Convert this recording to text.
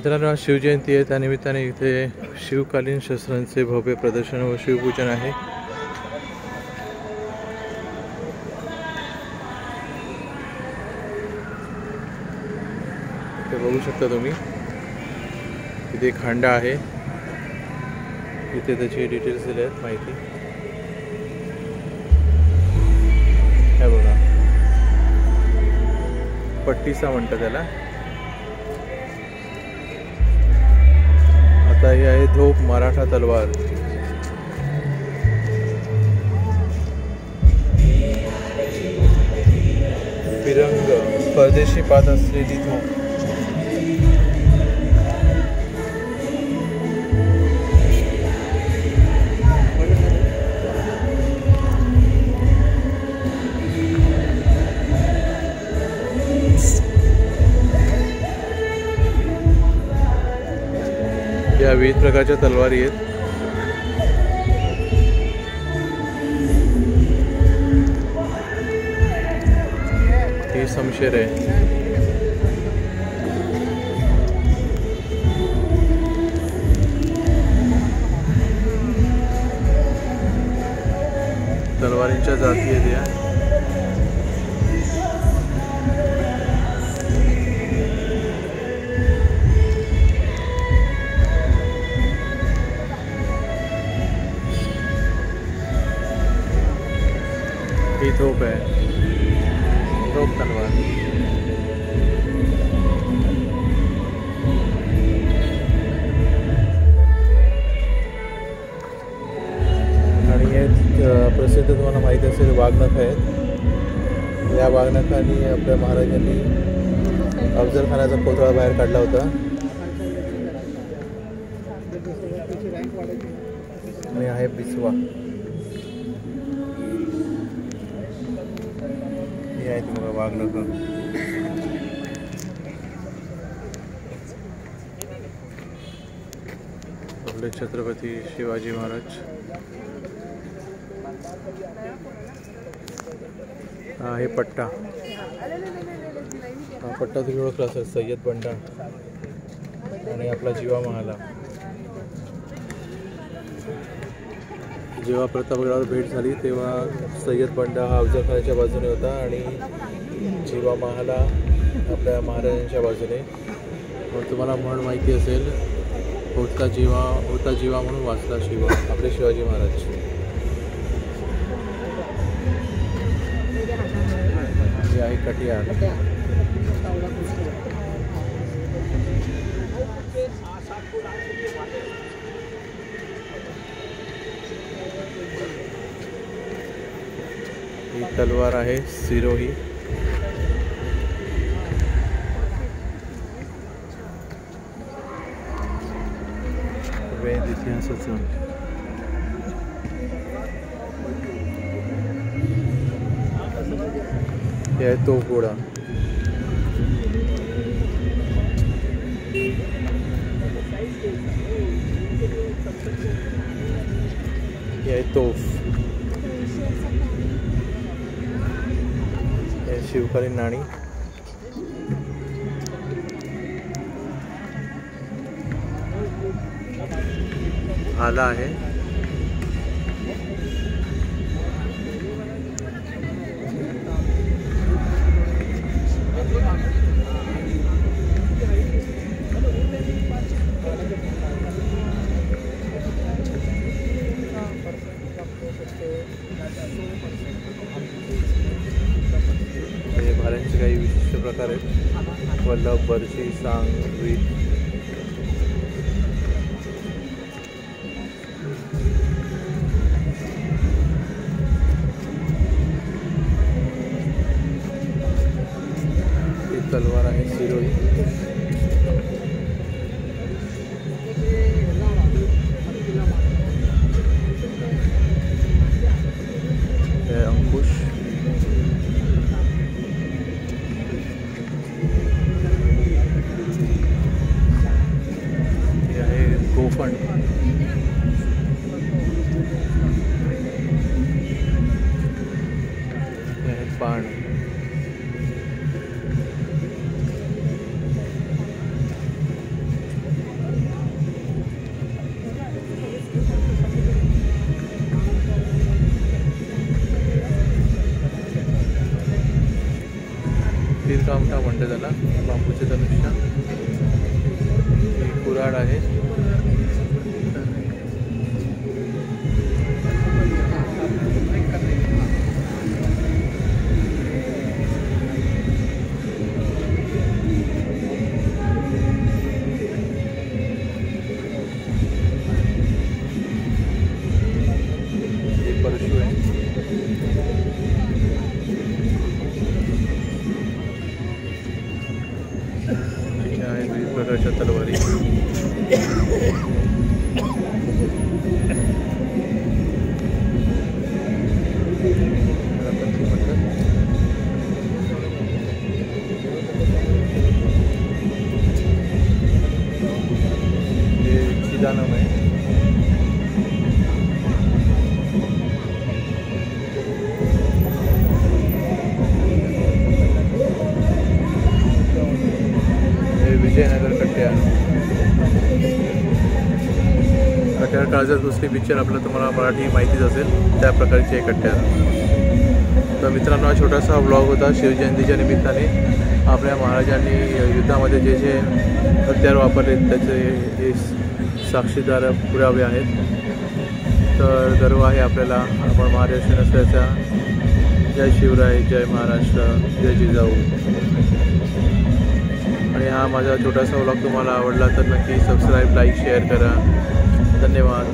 मित्रांनो, आज शिवजयंती आहे. त्यानिमित्ताने इथे शिवकालीन शस्त्रांचे भव्य प्रदर्शन व शिवपूजन आहे. ते बघू शकता तुम्ही. इथे खांडा आहे, इथे त्याची डिटेल्स दिले आहेत, माहिती. हे बघा, पट्टीसा म्हणतात त्याला. आता ही आहे धोप मराठा तलवार. फिरंग परदेशी पात असलेली धोप. या विविध प्रकारच्या तलवारी आहेत. ही शमशेर आहे. तलवारींच्या जाती आहेत या. ही तोप है, तोप तलवार. आणि हे प्रसिद्ध तुम्हाला माहिती असेल वाघनख आहेत. या वाघनखांनी आपल्या महाराजांनी अफजलखानाचा कोथळा बाहेर काढला होता. आणि आहे बिस्वा. आहे तुम्हाला वाघनख. आपले छत्रपती शिवाजी महाराज. हा आहे पट्टा. हा पट्टा तुम्ही ओळखला असेल, सय्यद बंडा आणि आपला जीवा महाला. जेव्हा प्रतापगडावर भेट झाली तेव्हा सय्यद बंडा हा अफजलखानाच्या बाजूने होता आणि जीवा महाला आपल्या महाराजांच्या बाजूने. मग तुम्हाला म्हण माहिती असेल, होता जीवा म्हणून वाचला शिवा, आपले शिवाजी महाराज. हे आहे कटियार. ही तलवार आहे सिरोही. वेद इतिहासाचं. हे आहे तोफगोळा. हे आहे तोफ. शिवकालीन नाणी. भाला आहे. भाल्यांचे काही विशिष्ट प्रकार आहेत. वल्लभ, बर्शी, सांग, वीट. ही तलवार आहे सिरोही. हे अंकुश. गोफण. पाण. कामठा म्हणते त्याला, बांबूचे धनुष्य. ही कुऱ्हाड आहे. परशु आहे. इथे आहे विविध प्रकारच्या तलवारी. हे चिदानम आहे. विजयनगर कट्यार. कट्यार काळजात घुसली पिक्चर आपलं तुम्हाला मराठी माहितीच असेल, त्या प्रकारचे हे कट्यार. तर मित्रांनो, हा छोटासा व्लॉग होता शिवजयंतीच्या निमित्ताने. आपल्या महाराजांनी युद्धामध्ये जे जे हत्यार वापरले त्याचे हे साक्षीदार पुरावे आहेत. तर गर्व आहे आपल्याला, आपण महाराष्ट्र नसल्याचा. जय शिवराय, जय महाराष्ट्र, जय जिजाऊ. आणि हा माझा छोटासा व्लॉग तुम्हाला आवडला तर नक्की सबस्क्राईब, लाईक, शेअर करा. धन्यवाद.